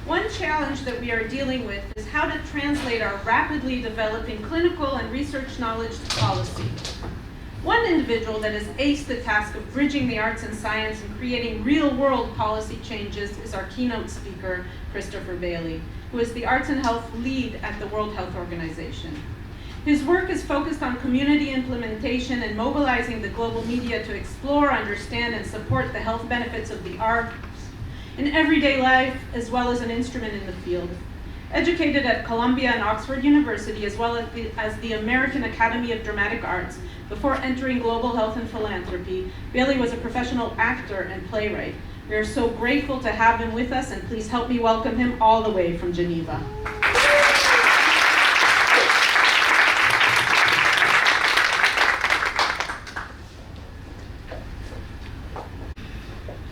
One challenge that we are dealing with is how to translate our rapidly developing clinical and research knowledge to policy. One individual that has aced the task of bridging the arts and science and creating real-world policy changes is our keynote speaker, Christopher Bailey, who is the Arts and Health lead at the World Health Organization. His work is focused on community implementation and mobilizing the global media to explore, understand, and support the health benefits of the arts in everyday life, as well as an instrument in the field. Educated at Columbia and Oxford University, as well as the American Academy of Dramatic Arts, before entering global health and philanthropy, Bailey was a professional actor and playwright. We are so grateful to have him with us, and please help me welcome him all the way from Geneva.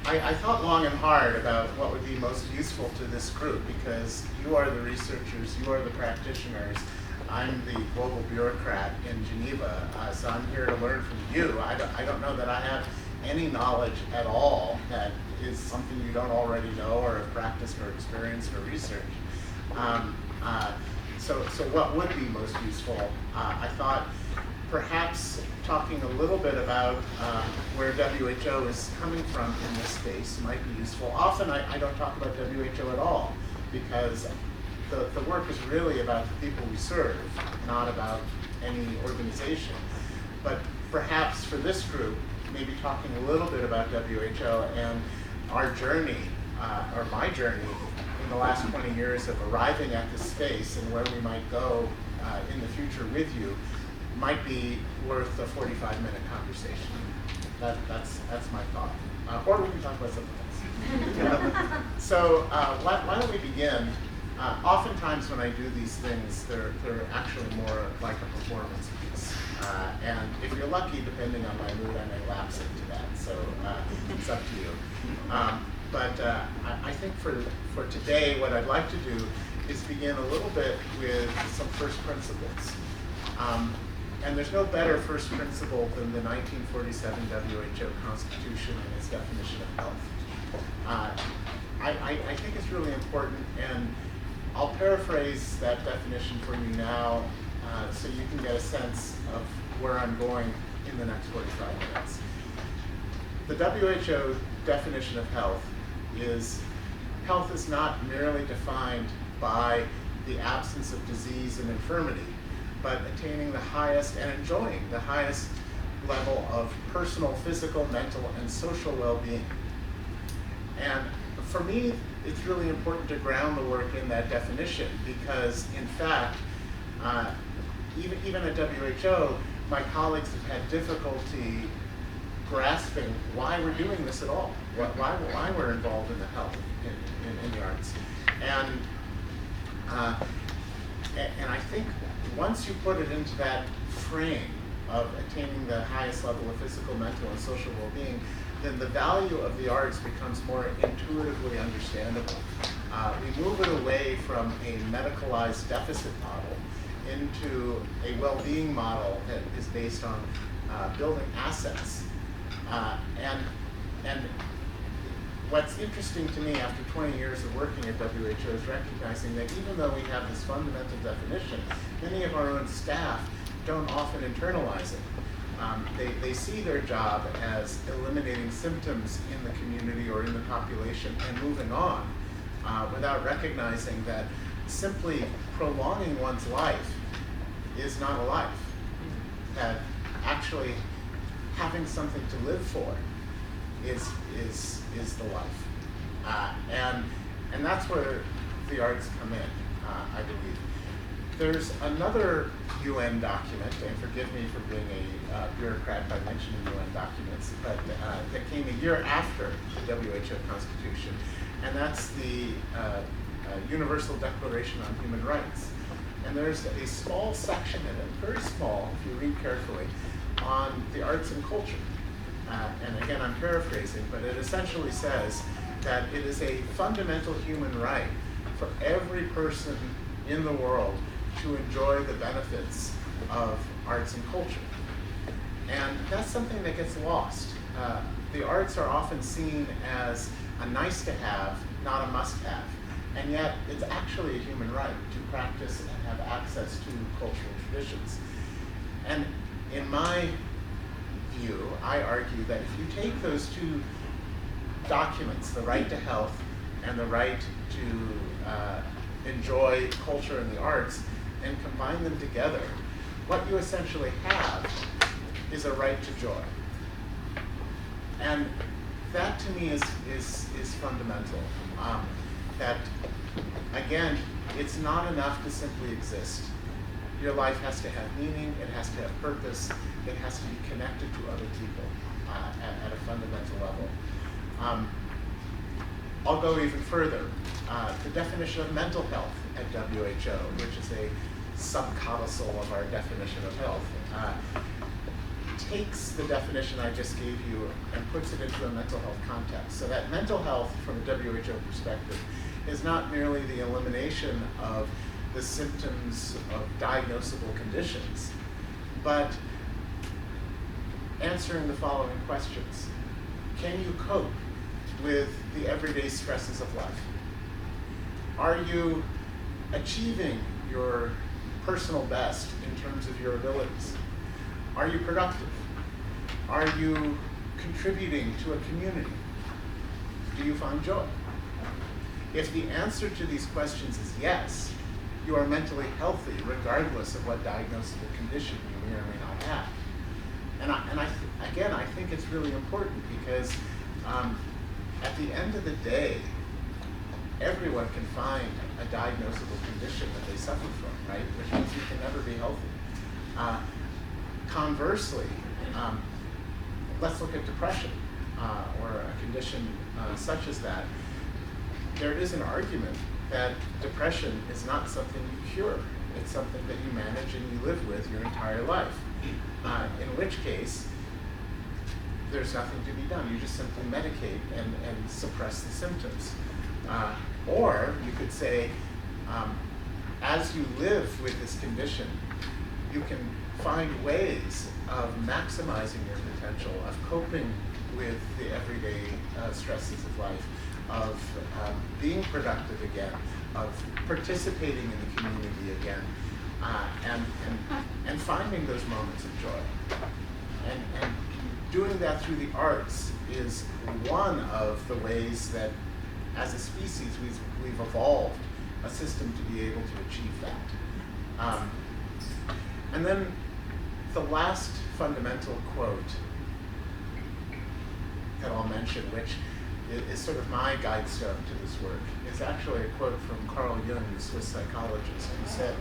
I thought long and hard about what would be most useful to this group, because you are the researchers, you are the practitioners. I'm the global bureaucrat in Geneva, so I'm here to learn from you. I don't know that I have any knowledge at all that is something you don't already know or have practiced or experienced or researched. So what would be most useful? I thought perhaps talking a little bit about where WHO is coming from in this space might be useful. Often I don't talk about WHO at all, because the work is really about the people we serve, not about any organization. But perhaps for this group, maybe talking a little bit about WHO and our journey, or my journey, in the last 20 years of arriving at this space and where we might go in the future with you, might be worth a 45-minute conversation. That's my thought. Or we can talk about something else. So why don't we begin? Oftentimes when I do these things, they're actually more like a performance piece. And if you're lucky, depending on my mood, I may lapse into that. So it's up to you. But I think for today, what I'd like to do is begin a little bit with some first principles. And there's no better first principle than the 1947 WHO Constitution and its definition of health. I think it's really important, and I'll paraphrase that definition for you now so you can get a sense of where I'm going in the next 45 minutes. The WHO definition of health is not merely defined by the absence of disease and infirmity, but attaining the highest and enjoying the highest level of personal, physical, mental, and social well-being. And for me, it's really important to ground the work in that definition, because in fact, even at WHO, my colleagues have had difficulty grasping why we're doing this at all, why we're involved in the health, in the arts. And I think once you put it into that frame of attaining the highest level of physical, mental, and social well-being, then the value of the arts becomes more intuitively understandable. We move it away from a medicalized deficit model into a well-being model that is based on building assets. And what's interesting to me after 20 years of working at WHO is recognizing that even though we have this fundamental definition, many of our own staff don't often internalize it. They see their job as eliminating symptoms in the community or in the population and moving on without recognizing that simply prolonging one's life is not a life. That actually having something to live for is the life. And that's where the arts come in, I believe. There's another UN document, and forgive me for being a bureaucrat by mentioning UN documents, but that came a year after the WHO Constitution, and that's the Universal Declaration on Human Rights. And there's a small section in it, very small, if you read carefully, on the arts and culture. And again, I'm paraphrasing, but it essentially says that it is a fundamental human right for every person in the world to enjoy the benefits of arts and culture. And that's something that gets lost. The arts are often seen as a nice to have, not a must have. And yet, it's actually a human right to practice and have access to cultural traditions. And in my view, I argue that if you take those two documents, the right to health and the right to enjoy culture and the arts, and combine them together, what you essentially have is a right to joy. And that to me is fundamental. That, again, it's not enough to simply exist. Your life has to have meaning, it has to have purpose, it has to be connected to other people at a fundamental level. I'll go even further. The definition of mental health at WHO, which is a subcodicil of our definition of health, takes the definition I just gave you and puts it into a mental health context. So that mental health, from a WHO perspective, is not merely the elimination of the symptoms of diagnosable conditions, but answering the following questions. Can you cope with the everyday stresses of life? Are you achieving your personal best in terms of your abilities? Are you productive? Are you contributing to a community? Do you find joy? If the answer to these questions is yes, you are mentally healthy regardless of what diagnosable condition you may or may not have. And I think it's really important because at the end of the day, everyone can find a diagnosable condition that they suffer from, right? Which means you can never be healthy. Conversely, let's look at depression or a condition such as that. There is an argument that depression is not something you cure. It's something that you manage and you live with your entire life. In which case, there's nothing to be done. You just simply medicate and suppress the symptoms. Or you could say, as you live with this condition, you can find ways of maximizing your potential, of coping with the everyday stresses of life, of being productive again, of participating in the community again, and finding those moments of joy. And doing that through the arts is one of the ways that, as a species, we've evolved a system to be able to achieve that. And then the last fundamental quote that I'll mention, which is sort of my guidestone to this work, is actually a quote from Carl Jung, the Swiss psychologist, who said,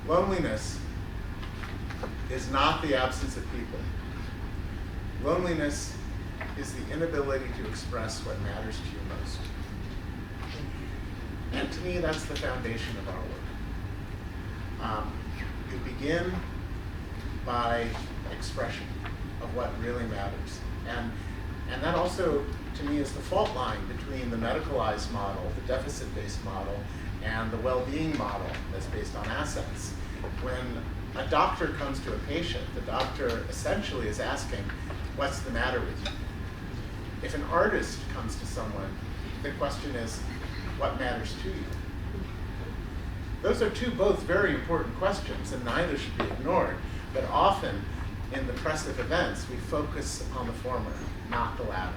"Loneliness is not the absence of people. Loneliness is the inability to express what matters to you most." And to me, that's the foundation of our work. You begin by expression of what really matters. And that also, to me, is the fault line between the medicalized model, the deficit-based model, and the well-being model that's based on assets. When a doctor comes to a patient, the doctor essentially is asking, what's the matter with you? If an artist comes to someone, the question is, what matters to you? Those are both very important questions, and neither should be ignored. But often, in the press of events, we focus on the former, not the latter.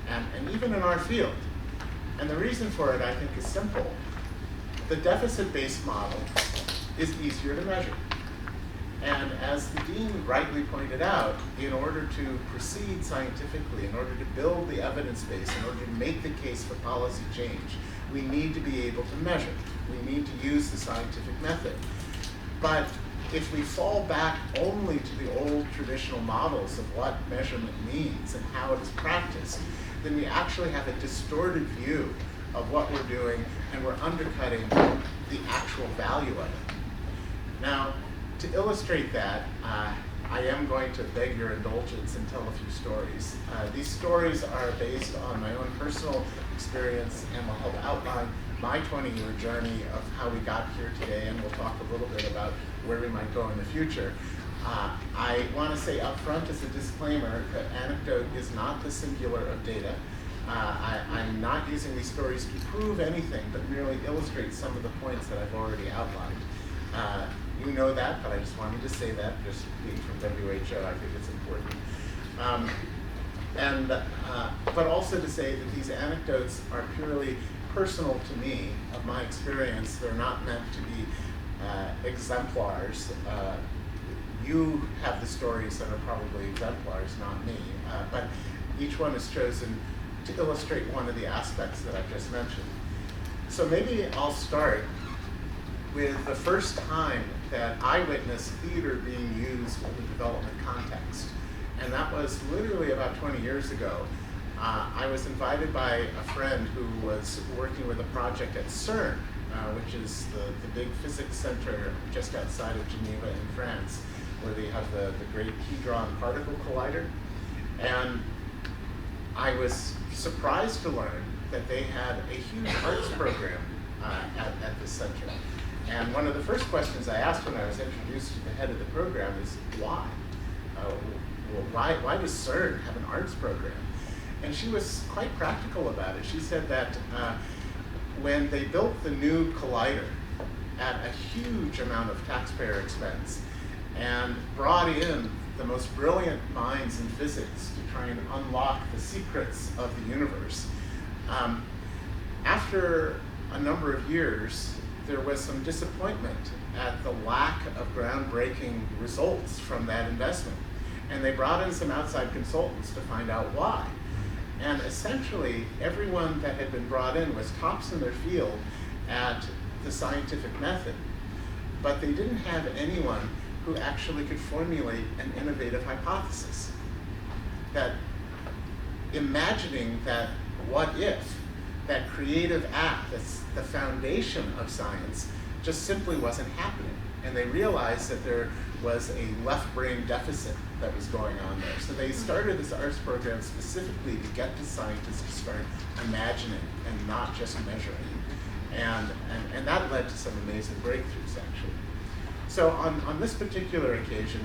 And even in our field. And the reason for it, I think, is simple. The deficit-based model is easier to measure. And as the dean rightly pointed out, in order to proceed scientifically, in order to build the evidence base, in order to make the case for policy change, we need to be able to measure. We need to use the scientific method. But if we fall back only to the old traditional models of what measurement means and how it is practiced, then we actually have a distorted view of what we're doing, and we're undercutting the actual value of it. Now, to illustrate that, I am going to beg your indulgence and tell a few stories. These stories are based on my own personal experience and will help outline my 20-year journey of how we got here today, and we'll talk a little bit about where we might go in the future. I want to say up front as a disclaimer that anecdote is not the singular of data. I'm not using these stories to prove anything, but merely illustrate some of the points that I've already outlined. You know that, but I just wanted to say that, just being from WHO, I think it's important. But also to say that these anecdotes are purely personal to me, of my experience. They're not meant to be exemplars. You have the stories that are probably exemplars, not me, but each one is chosen to illustrate one of the aspects that I've just mentioned. So maybe I'll start with the first time that I witnessed theater being used in the development context. And that was literally about 20 years ago. I was invited by a friend who was working with a project at CERN, which is the big physics center just outside of Geneva in France, where they have the Great Hadron Particle Collider. And I was surprised to learn that they had a huge arts program at this center. And one of the first questions I asked when I was introduced to the head of the program is, why? Why does CERN have an arts program? And she was quite practical about it. She said that when they built the new collider at a huge amount of taxpayer expense and brought in the most brilliant minds in physics to try and unlock the secrets of the universe, after a number of years, there was some disappointment at the lack of groundbreaking results from that investment. And they brought in some outside consultants to find out why. And essentially, everyone that had been brought in was tops in their field at the scientific method, but they didn't have anyone who actually could formulate an innovative hypothesis. That imagining that what if, that creative act, that's the foundation of science, just simply wasn't happening. And they realized that there was a left brain deficit that was going on there. So they started this arts program specifically to get the scientists to start imagining and not just measuring. And that led to some amazing breakthroughs, actually. So on this particular occasion,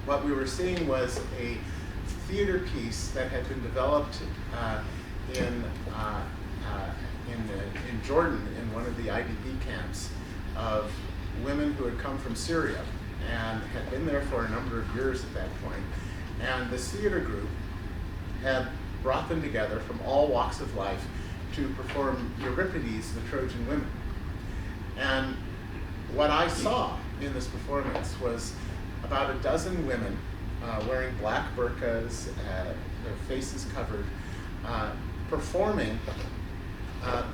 what we were seeing was a theater piece that had been developed in Jordan, in one of the IDP camps of women who had come from Syria and had been there for a number of years at that point. And this theater group had brought them together from all walks of life to perform Euripides, the Trojan Women. And what I saw in this performance was about a dozen women wearing black burqas, their faces covered, performing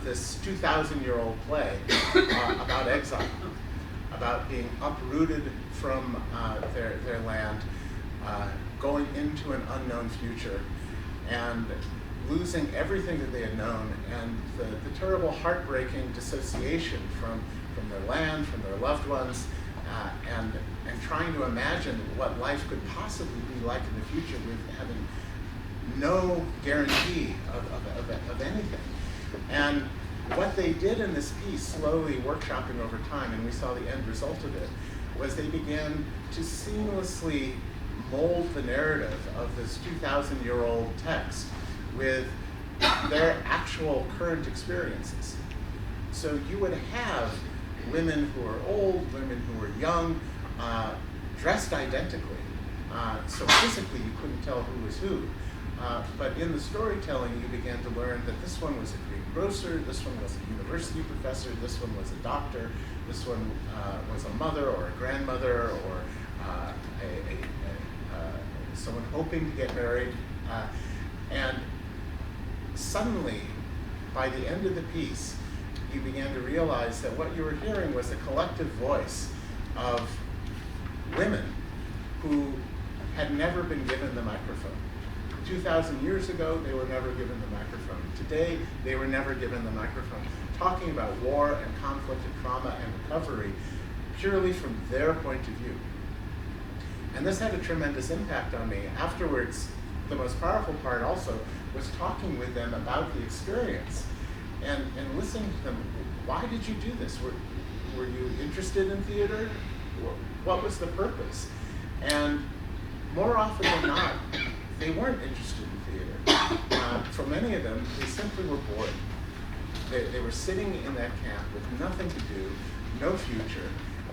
this 2,000-year-old play about exile, about being uprooted from their land, going into an unknown future, and losing everything that they had known, and the terrible heartbreaking dissociation from their land, from their loved ones, and trying to imagine what life could possibly be like in the future with having no guarantee of anything. And what they did in this piece, slowly workshopping over time, and we saw the end result of it, was they began to seamlessly mold the narrative of this 2,000-year-old text with their actual current experiences. So you would have women who are old, women who are young, dressed identically. So physically you couldn't tell who was who. But in the storytelling, you began to learn that this one was a greengrocer, this one was a university professor, this one was a doctor, this one was a mother or a grandmother or someone hoping to get married. And suddenly, by the end of the piece, you began to realize that what you were hearing was a collective voice of women who had never been given the microphone. 2,000 years ago, they were never given the microphone. Today, they were never given the microphone. Talking about war and conflict and trauma and recovery purely from their point of view. And this had a tremendous impact on me. Afterwards, the most powerful part also was talking with them about the experience and listening to them. Why did you do this? Were you interested in theater? What was the purpose? And more often than not, they weren't interested in theater. for many of them, they simply were bored. They were sitting in that camp with nothing to do, no future,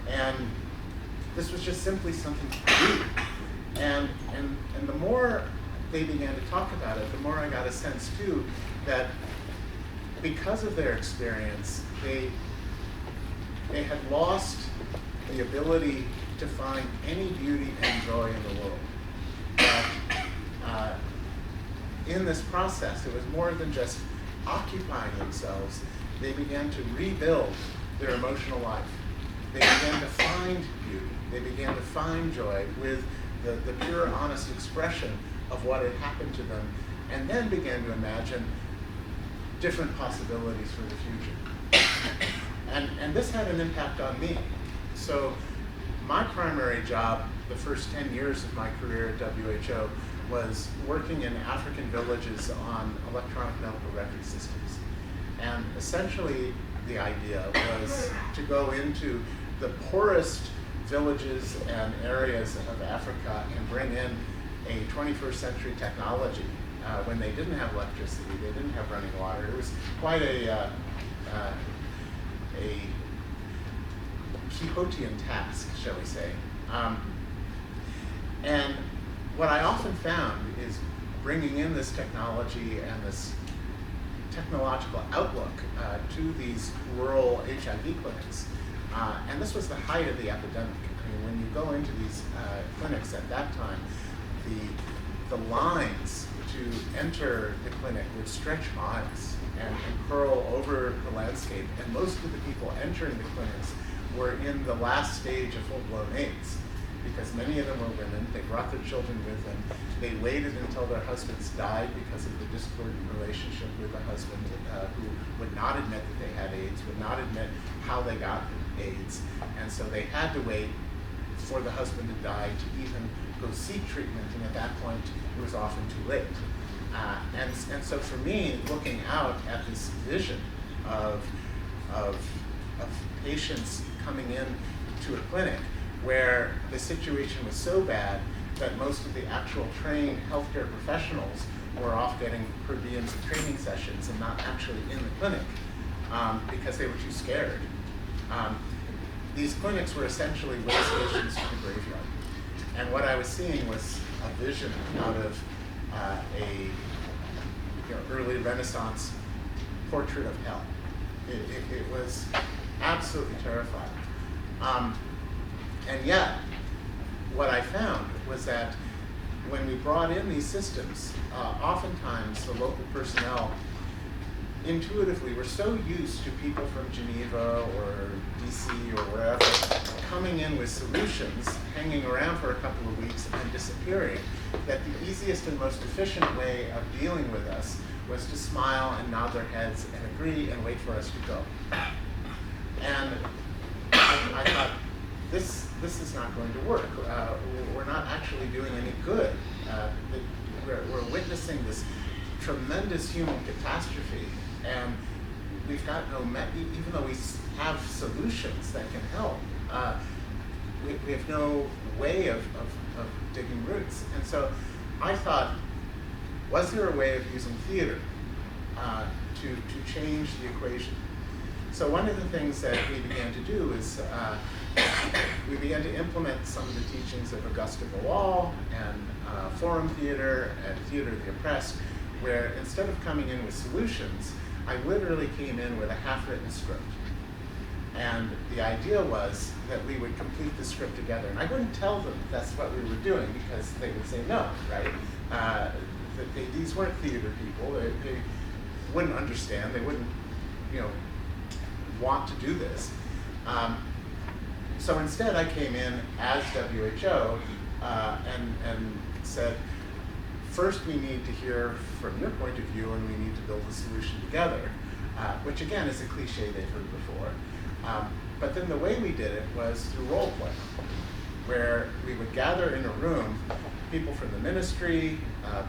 and this was just simply something to do. And the more they began to talk about it, the more I got a sense too that because of their experience, they had lost the ability to find any beauty and joy in the world. That in this process, it was more than just occupying themselves. They began to rebuild their emotional life. They began to find beauty. They began to find joy with the pure, honest expression of what had happened to them, and then began to imagine different possibilities for the future. And this had an impact on me. So my primary job, the first 10 years of my career at WHO, was working in African villages on electronic medical record systems. And essentially the idea was to go into the poorest villages and areas of Africa and bring in a 21st century technology when they didn't have electricity, they didn't have running water. It was quite a Quixotean task, shall we say. And what I often found is bringing in this technology and this technological outlook to these rural HIV clinics. And this was the height of the epidemic. I mean, when you go into these clinics at that time, the lines to enter the clinic would stretch miles and curl over the landscape. And most of the people entering the clinics were in the last stage of full-blown AIDS, because many of them were women. They brought their children with them. They waited until their husbands died because of the discordant relationship with the husband, who would not admit that they had AIDS, would not admit how they got AIDS. And so they had to wait for the husband to die to even go seek treatment, and at that point, it was often too late. And so for me, looking out at this vision of patients coming in to a clinic where the situation was so bad that most of the actual trained healthcare professionals were off getting per diems and training sessions and not actually in the clinic because they were too scared. These clinics were essentially way stations to the graveyard. And what I was seeing was a vision out of a early Renaissance portrait of hell. It was absolutely terrifying. And yet, what I found was that when we brought in these systems, oftentimes the local personnel intuitively were so used to people from Geneva or DC or wherever coming in with solutions, hanging around for a couple of weeks and disappearing, that the easiest and most efficient way of dealing with us was to smile and nod their heads and agree and wait for us to go. And I thought, this is not going to work. We're not actually doing any good. We're witnessing this tremendous human catastrophe, and we've got no, even though we have solutions that can help, we have no way of digging roots. And so I thought, was there a way of using theater to change the equation? So one of the things that we began to do is we began to implement some of the teachings of Auguste Boal and forum theater and theater of the oppressed, where instead of coming in with solutions, I literally came in with a half-written script. And the idea was that we would complete the script together. And I wouldn't tell them that's what we were doing because they would say no, right? These weren't theater people. They wouldn't understand. They wouldn't, want to do this. So instead, I came in as WHO and said, first we need to hear from your point of view, and we need to build a solution together, which again is a cliche they've heard before. But then the way we did it was through role play, where we would gather in a room people from the ministry,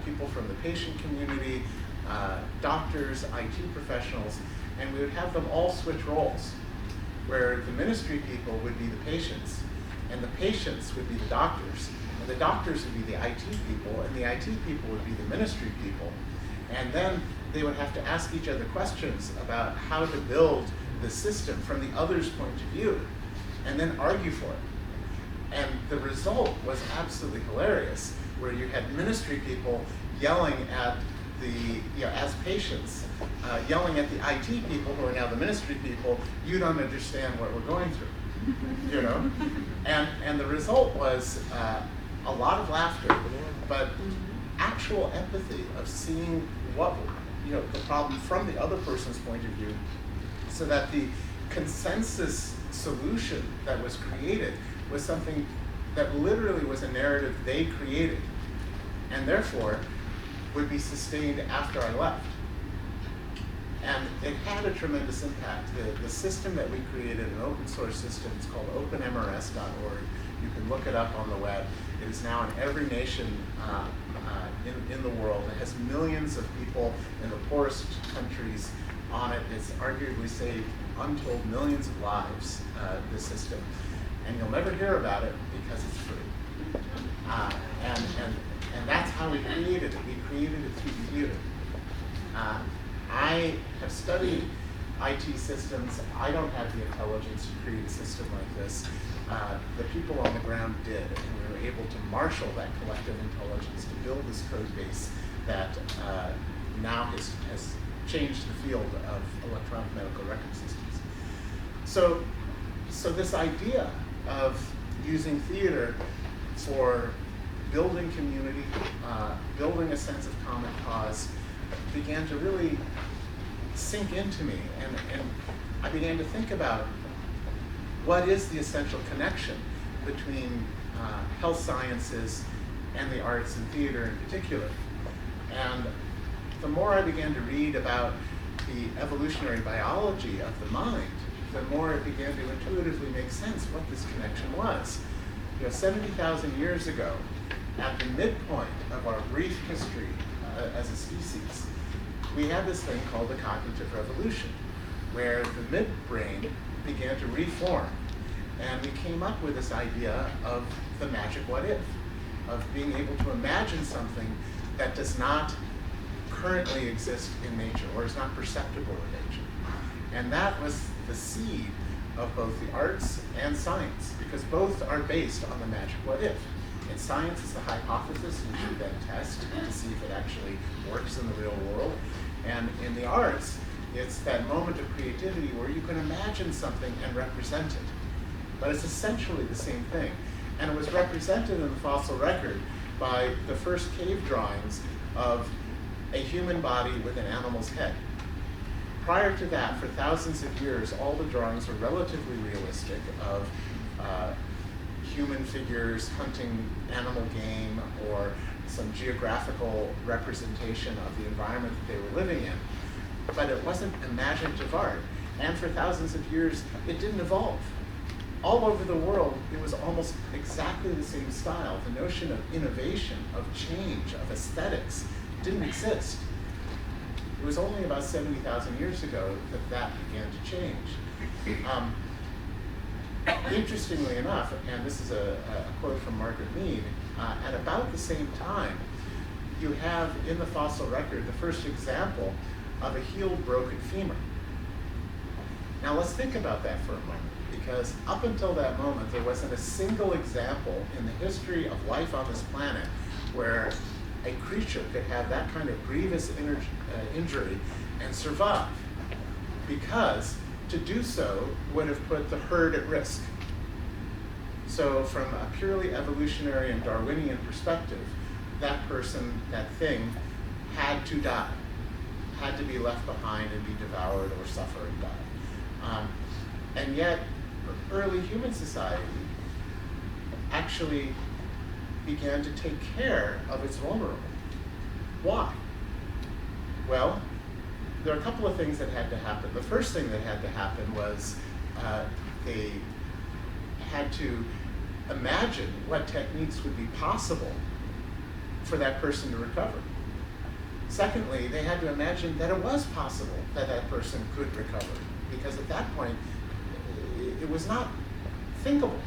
people from the patient community, doctors, IT professionals, and we would have them all switch roles, where the ministry people would be the patients, and the patients would be the doctors, and the doctors would be the IT people, and the IT people would be the ministry people. And then they would have to ask each other questions about how to build the system from the other's point of view, and then argue for it. And the result was absolutely hilarious, where you had ministry people yelling at as patients, yelling at the IT people who are now the ministry people, you don't understand what we're going through, And the result was a lot of laughter, but actual empathy of seeing the problem from the other person's point of view, so that the consensus solution that was created was something that literally was a narrative they created, and therefore would be sustained after I left. And it had a tremendous impact. The system that we created, an open source system, it's called openmrs.org. You can look it up on the web. It is now in every nation in the world. It has millions of people in the poorest countries on it. It's arguably saved untold millions of lives, this system. And you'll never hear about it because it's free. And that's how we created it. We created it through theater. I have studied IT systems. I don't have the intelligence to create a system like this. The people on the ground did, and we were able to marshal that collective intelligence to build this code base that now has changed the field of electronic medical record systems. So this idea of using theater for building community, building a sense of common cause, began to really sink into me, and I began to think about what is the essential connection between health sciences and the arts and theater in particular. And the more I began to read about the evolutionary biology of the mind, the more it began to intuitively make sense what this connection was. 70,000 years ago, at the midpoint of our brief history as a species, we had this thing called the cognitive revolution, where the midbrain began to reform. And we came up with this idea of the magic what if, of being able to imagine something that does not currently exist in nature, or is not perceptible in nature. And that was the seed of both the arts and science, because both are based on the magic what if. In science, it's the hypothesis, and you then test to see if it actually works in the real world. And in the arts, it's that moment of creativity where you can imagine something and represent it. But it's essentially the same thing. And it was represented in the fossil record by the first cave drawings of a human body with an animal's head. Prior to that, for thousands of years, all the drawings were relatively realistic of human figures hunting animal game, or some geographical representation of the environment that they were living in. But it wasn't imaginative art. And for thousands of years, it didn't evolve. All over the world, it was almost exactly the same style. The notion of innovation, of change, of aesthetics didn't exist. It was only about 70,000 years ago that that began to change. Interestingly enough, and this is a quote from Margaret Mead, at about the same time, you have in the fossil record the first example of a healed broken femur. Now let's think about that for a moment, because up until that moment, there wasn't a single example in the history of life on this planet where a creature could have that kind of grievous injury and survive, because to do so would have put the herd at risk. So from a purely evolutionary and Darwinian perspective, that person, that thing, had to die, had to be left behind and be devoured or suffer and die. And yet, early human society actually began to take care of its vulnerable. Why? Well, there are a couple of things that had to happen. The first thing that had to happen was they had to imagine what techniques would be possible for that person to recover. Secondly, they had to imagine that it was possible that that person could recover, because at that point, it was not thinkable.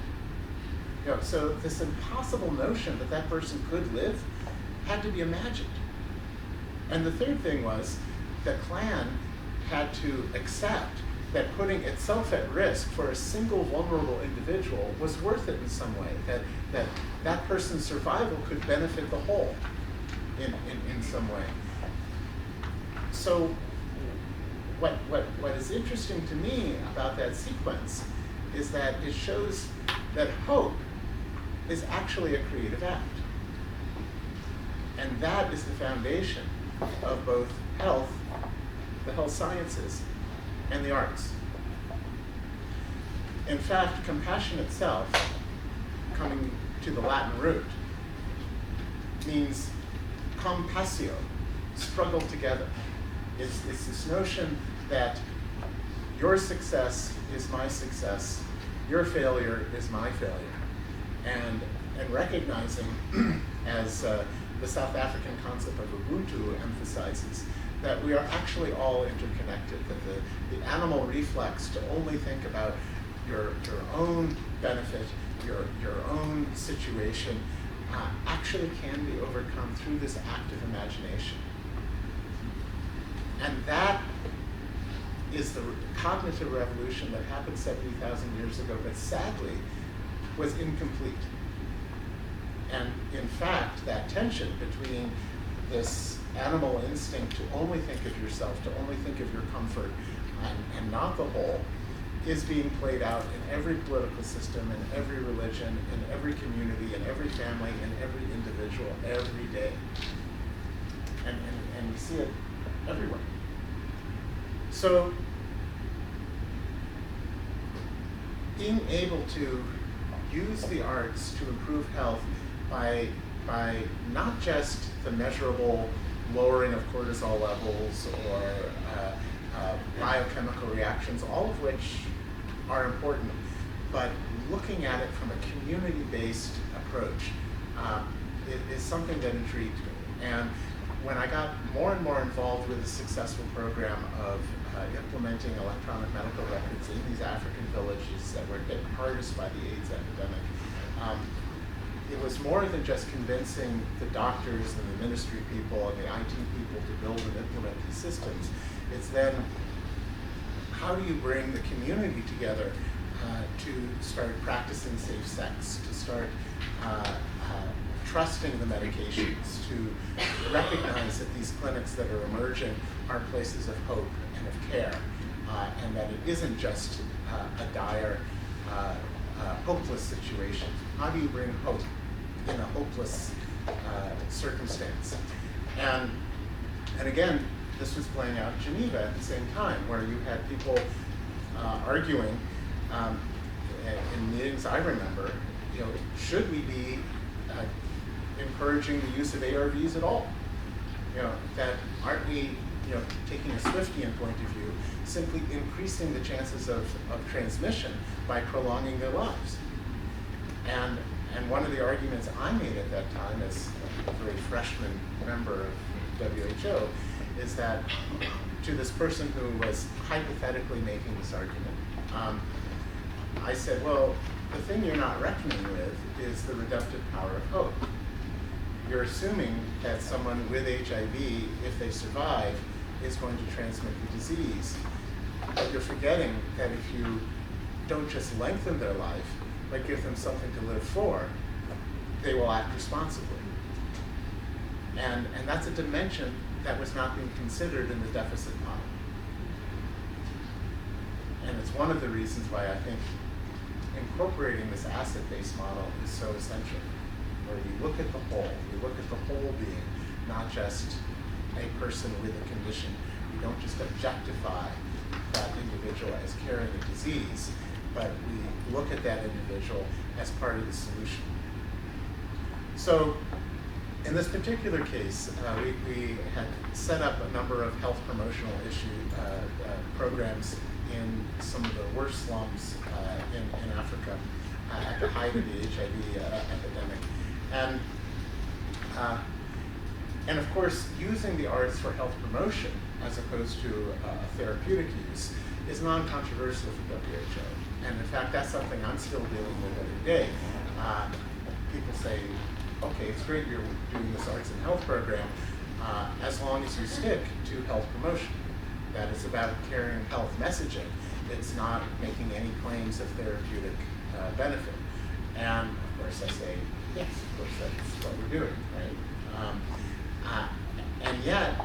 So this impossible notion that that person could live had to be imagined. And the third thing was the Klan had to accept that putting itself at risk for a single vulnerable individual was worth it in some way, that person's survival could benefit the whole in some way. So what is interesting to me about that sequence is that it shows that hope is actually a creative act. And that is the foundation of both health, the health sciences, and the arts. In fact, compassion itself, coming to the Latin root, means compassio, struggle together. It's this notion that your success is my success, your failure is my failure. And recognizing, as the South African concept of Ubuntu emphasizes, that we are actually all interconnected, that the animal reflex to only think about your own benefit, your own situation, actually can be overcome through this active imagination. And that is the cognitive revolution that happened 70,000 years ago, but sadly was incomplete. And in fact, that tension between this animal instinct to only think of yourself, to only think of your comfort, and not the whole, is being played out in every political system, in every religion, in every community, in every family, in every individual, every day. And we see it everywhere. So, being able to use the arts to improve health by not just the measurable lowering of cortisol levels or biochemical reactions, all of which are important, but looking at it from a community-based approach is something that intrigued me. And when I got more and more involved with a successful program of implementing electronic medical records in these African villages that were hit hardest by the AIDS epidemic, it was more than just convincing the doctors and the ministry people and the IT people to build and implement these systems. It's then, how do you bring the community together to start practicing safe sex, to start trusting the medications, to recognize that these clinics that are emerging are places of hope and of care, and that it isn't just a dire, hopeless situation. How do you bring hope in a hopeless circumstance? And again, this was playing out in Geneva at the same time, where you had people arguing in meetings I remember, should we be encouraging the use of ARVs at all? That aren't we, taking a Swiftian point of view, simply increasing the chances of transmission by prolonging their lives? And one of the arguments I made at that time, as a very freshman member of WHO, is that to this person who was hypothetically making this argument, I said, well, the thing you're not reckoning with is the redemptive power of hope. You're assuming that someone with HIV, if they survive, is going to transmit the disease. But you're forgetting that if you don't just lengthen their life, but give them something to live for, they will act responsibly. And that's a dimension that was not being considered in the deficit model. And it's one of the reasons why I think incorporating this asset-based model is so essential, where we look at the whole, we look at the whole being, not just a person with a condition. We don't just objectify that individual as carrying a disease, but we look at that individual as part of the solution. So in this particular case, we had set up a number of health promotional programs in some of the worst slums in Africa at the height of the HIV epidemic. And of course, using the arts for health promotion as opposed to therapeutic use is non-controversial for WHO. And in fact, that's something I'm still dealing with every day. People say, okay, it's great you're doing this arts and health program, as long as you stick to health promotion. That is about carrying health messaging. It's not making any claims of therapeutic benefit. And of course I say, yes, of course that's what we're doing, right? And yet,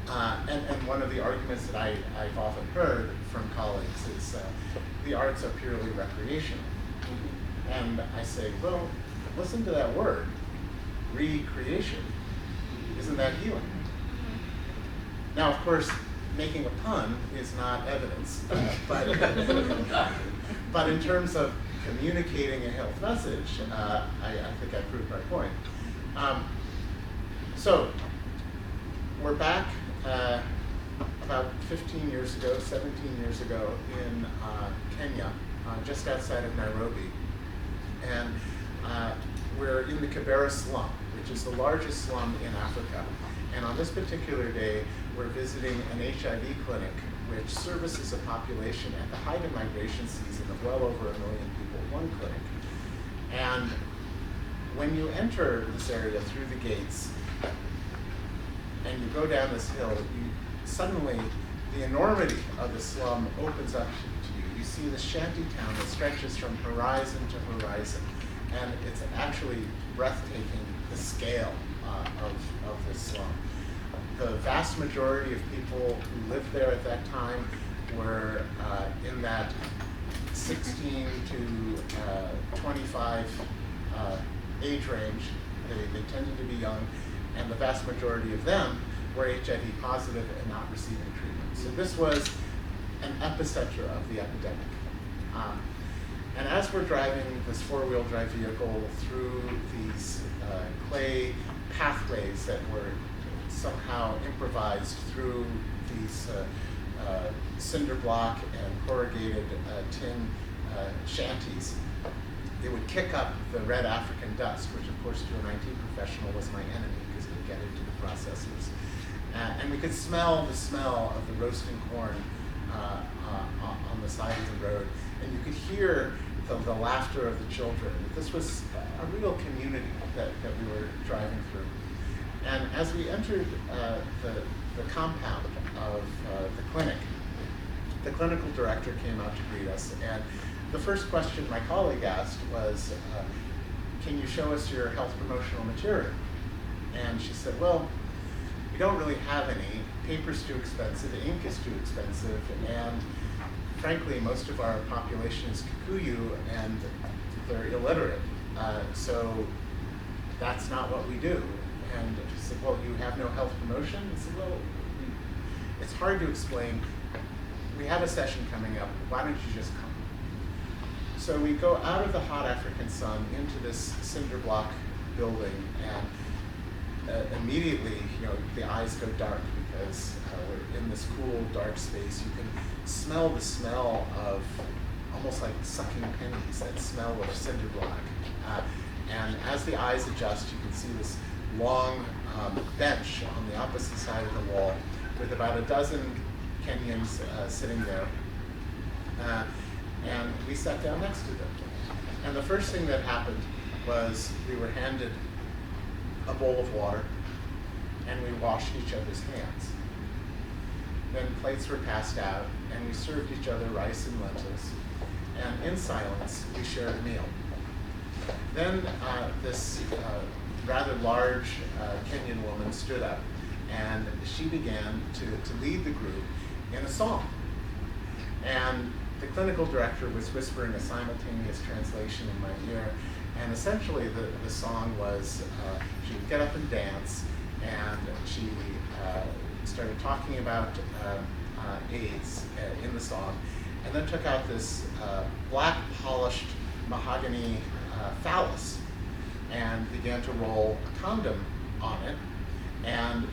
and one of the arguments that I've often heard from colleagues is the arts are purely recreational. And I say, well, listen to that word, recreation. Isn't that healing? Now, of course, making a pun is not evidence, but in terms of communicating a health message, I think I proved my point. So, we're back about 15 years ago, 17 years ago in Kenya, just outside of Nairobi. And we're in the Kibera slum, which is the largest slum in Africa. And on this particular day, we're visiting an HIV clinic, which services a population at the height of migration season of well over 1 million people, one clinic. And when you enter this area through the gates, and you go down this hill, suddenly the enormity of the slum opens up to you. You see the shanty town that stretches from horizon to horizon, and it's actually breathtaking, the scale of this slum. The vast majority of people who lived there at that time were in that 16 to 25 age range. They tended to be young, and the vast majority of them were HIV positive and not receiving treatment. So this was an epicenter of the epidemic. And as we're driving this four-wheel drive vehicle through these clay pathways that were somehow improvised through these cinder block and corrugated tin shanties, it would kick up the red African dust, which of course to an IT professional was my enemy because it would get into the processors. And we could smell the smell of the roasting corn on the side of the road. And you could hear the laughter of the children. This was a real community that we were driving through. And as we entered the compound of the clinic, the clinical director came out to greet us. And the first question my colleague asked was, can you show us your health promotional material? And she said, well, we don't really have any. Paper's too expensive, ink is too expensive, and frankly, most of our population is Kikuyu and they're illiterate. So that's not what we do. And she said, well, you have no health promotion? I said, well, it's hard to explain. We have a session coming up. Why don't you just come? So we go out of the hot African sun into this cinder block building, and immediately, the eyes go dark because we're in this cool, dark space. You can smell the smell of almost like sucking pennies, that smell of cinder block. And as the eyes adjust, you can see this long bench on the opposite side of the wall with about a dozen Kenyans sitting there. And we sat down next to them. And the first thing that happened was we were handed a bowl of water and we washed each other's hands. Then plates were passed out and we served each other rice and lentils. And in silence, we shared a meal. Then this rather large Kenyan woman stood up and she began to lead the group in a song. And the clinical director was whispering a simultaneous translation in my ear, and essentially the song was, she would get up and dance, and she started talking about AIDS in the song, and then took out this black polished mahogany phallus and began to roll a condom on it, and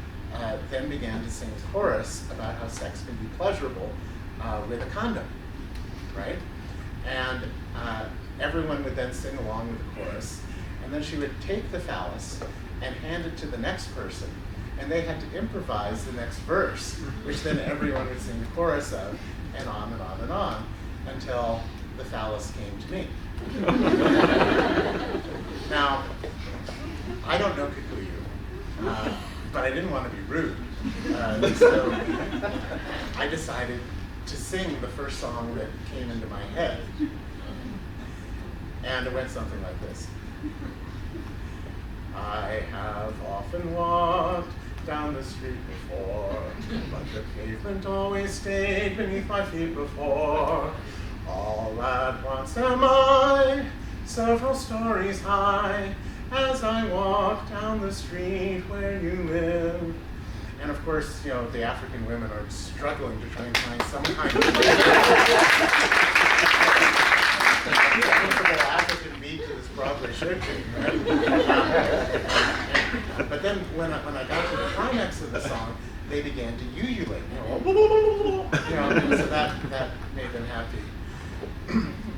then began to sing a chorus about how sex can be pleasurable with a condom. Right? And everyone would then sing along with the chorus. And then she would take the phallus and hand it to the next person. And they had to improvise the next verse, which then everyone would sing the chorus of, and on and on and on, until the phallus came to me. Now, I don't know Kikuyu, but I didn't want to be rude. So I decided to sing the first song that came into my head. And it went something like this. I have often walked down the street before, but the pavement always stayed beneath my feet before. All at once am I, several stories high, as I walk down the street where you live. And of course, you know, the African women are struggling to try and find some kind of comfortable African beat to this Broadway show tune, right? But then when I got to the climax of the song, they began to ululate, so that made them happy.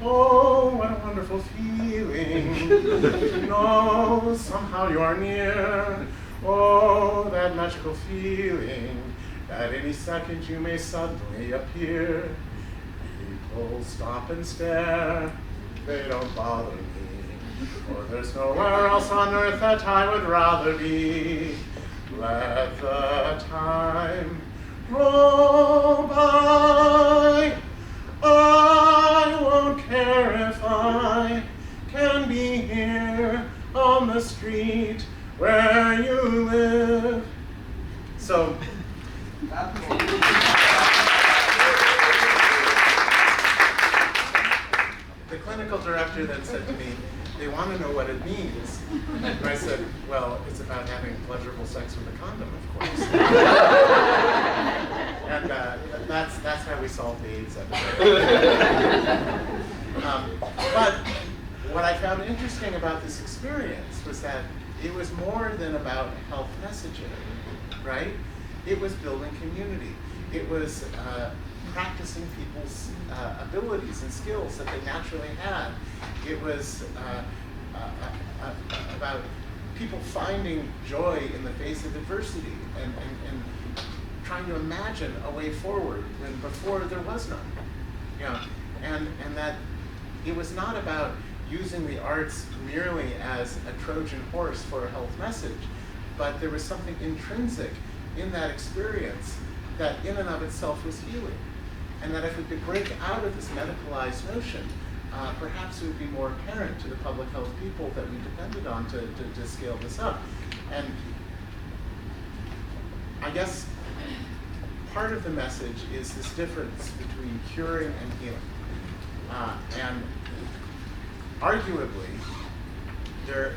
Oh, what a wonderful feeling to know somehow you are near. Oh, that magical feeling that any second you may suddenly appear. People stop and stare, they don't bother me, for there's nowhere else on earth that I would rather be. Let the time roll by, I won't care if I can be here on the street where you live. So, the clinical director then said to me, they want to know what it means. And I said, well, it's about having pleasurable sex with a condom, of course. And that's how we solved the AIDS epidemic. But what I found interesting about this experience was that it was more than about health messaging, right? It was building community. It was practicing people's abilities and skills that they naturally had. It was about people finding joy in the face of adversity and trying to imagine a way forward when before there was none. You know, and that it was not about using the arts merely as a Trojan horse for a health message, but there was something intrinsic in that experience that in and of itself was healing. And that if we could break out of this medicalized notion, perhaps it would be more apparent to the public health people that we depended on to scale this up. And I guess part of the message is this difference between curing and healing. And arguably, there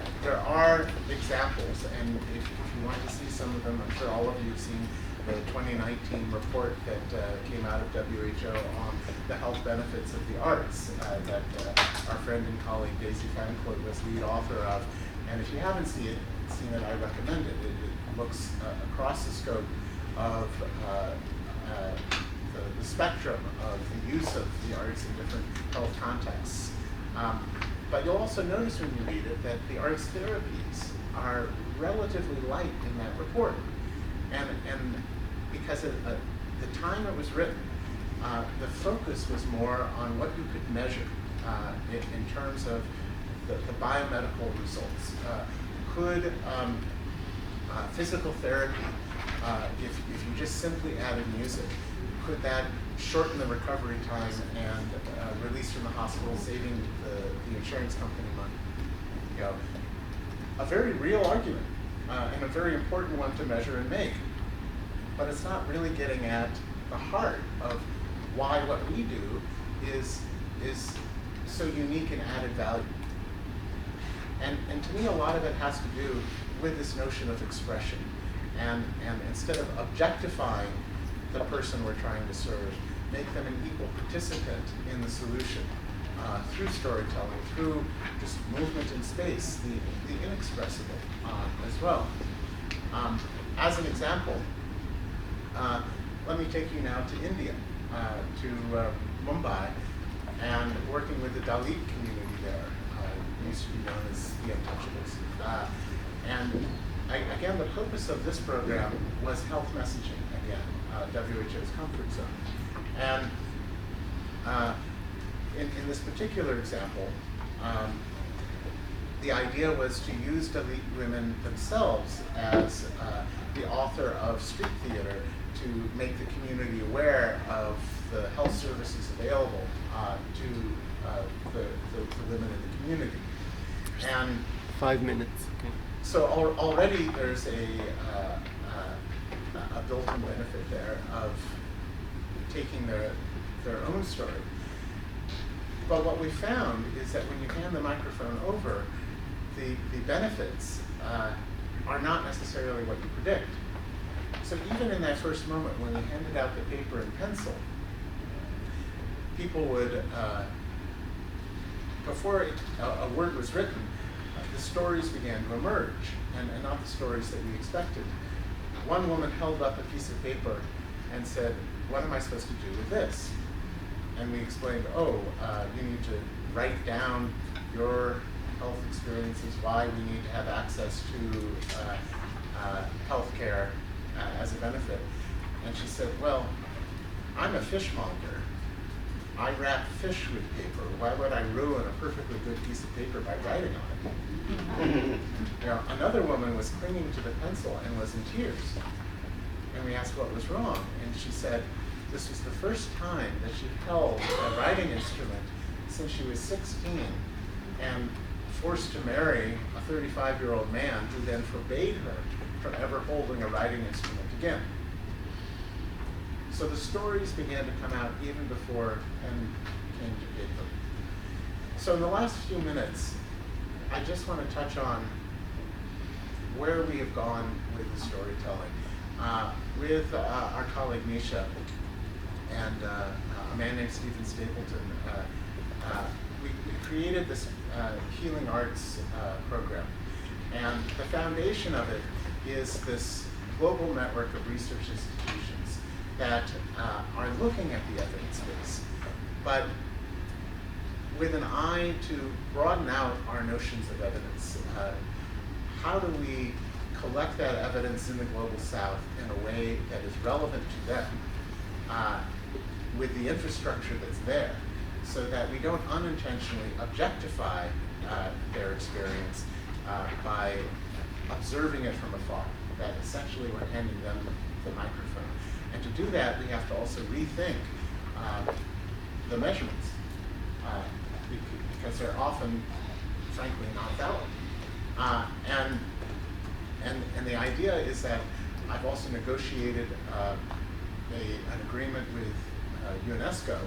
are examples, and if you want to see some of them, I'm sure all of you have seen the 2019 report that came out of WHO on the health benefits of the arts that our friend and colleague Daisy Fancourt was lead author of. And if you haven't seen it, I recommend it. It looks across the scope of the spectrum of the use of the arts in different health contexts. But you'll also notice when you read it that the arts therapies are relatively light in that report. And because at the time it was written, the focus was more on what you could measure in terms of the biomedical results. Could physical therapy, if you just simply added music, could that shorten the recovery time and release from the hospital, saving the insurance company money? You know, a very real argument and a very important one to measure and make. But it's not really getting at the heart of why what we do is so unique and added value. And to me, a lot of it has to do with this notion of expression. And instead of objectifying the person we're trying to serve, make them an equal participant in the solution through storytelling, through just movement in space, the inexpressible as well. As an example, let me take you now to India, to Mumbai, and working with the Dalit community there. It used to be known as the Untouchables. And again, the purpose of this program was health messaging, again, WHO's comfort zone. And in this particular example, the idea was to use Dalit women themselves as the author of Street Theater to make the community aware of the health services available to the women in the community. And 5 minutes. Okay. so already there's a built-in benefit there of taking their own story. But what we found is that when you hand the microphone over, the benefits are not necessarily what you predict. So even in that first moment when we handed out the paper and pencil, people would, before a word was written, the stories began to emerge, and not the stories that we expected. One woman held up a piece of paper and said, "What am I supposed to do with this?" And we explained, you need to write down your health experiences, why we need to have access to health care as a benefit. And she said, "Well, I'm a fishmonger. I wrap fish with paper. Why would I ruin a perfectly good piece of paper by writing on it?" Another woman was clinging to the pencil and was in tears. And we asked what was wrong. And she said this was the first time that she held a writing instrument since she was 16 and forced to marry a 35-year-old man who then forbade her from ever holding a writing instrument again. So the stories began to come out even before pen came to paper. So in the last few minutes, I just want to touch on where we have gone with the storytelling. With our colleague Misha and a man named Stephen Stapleton, we created this Healing Arts program. And the foundation of it is this global network of research institutions that are looking at the evidence base, but with an eye to broaden out our notions of evidence. How do we collect that evidence in the global south in a way that is relevant to them with the infrastructure that's there, so that we don't unintentionally objectify their experience by observing it from afar, that essentially we're handing them the microphone. And to do that, we have to also rethink the measurements, because they're often, frankly, not valid. And the idea is that I've also negotiated an agreement with UNESCO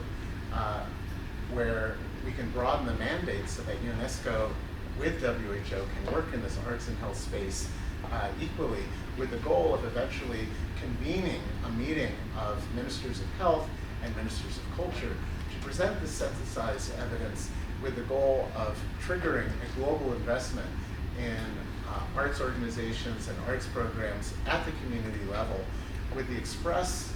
where we can broaden the mandate so that UNESCO with WHO can work in this arts and health space equally, with the goal of eventually convening a meeting of ministers of health and ministers of culture to present this synthesized evidence with the goal of triggering a global investment in arts organizations and arts programs at the community level with the express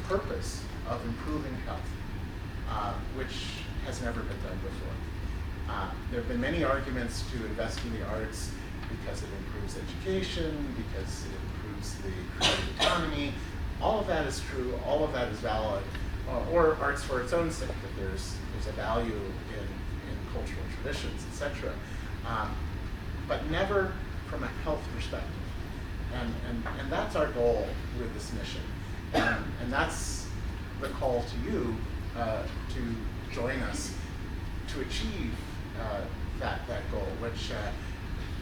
purpose of improving health, which has never been done before. There have been many arguments to invest in the arts because it improves education, because it improves the creative economy. All of that is true, all of that is valid, or arts for its own sake, that there's a value in cultural traditions, etc. But never from a health perspective. And that's our goal with this mission. And that's the call to you to join us to achieve that goal, which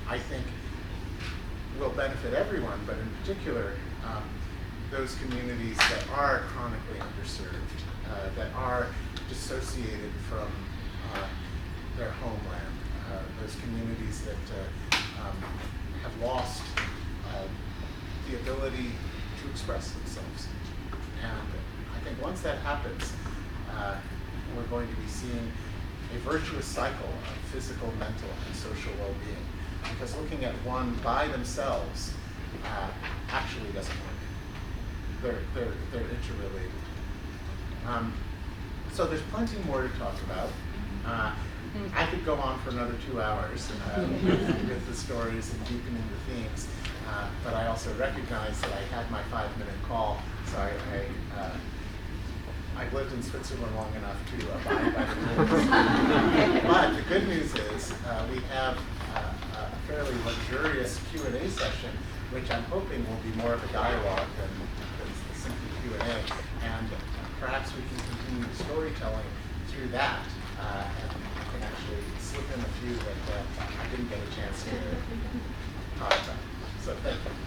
I think will benefit everyone, but in particular those communities that are chronically underserved, that are dissociated from their homeland, those communities that have lost the ability to express themselves. And I think once that happens, we're going to be seeing a virtuous cycle of physical, mental, and social well-being. Because looking at one by themselves actually doesn't work. They're interrelated. So there's plenty more to talk about. I could go on for another 2 hours with the stories and deepening the themes, but I also recognize that I had my 5-minute call, so I've lived in Switzerland long enough to abide by the rules. But the good news is we have a fairly luxurious Q&A session which I'm hoping will be more of a dialogue than simply Q&A. And perhaps we can continue the storytelling through that. And I can actually slip in a few that I didn't get a chance to talk about. So thank you.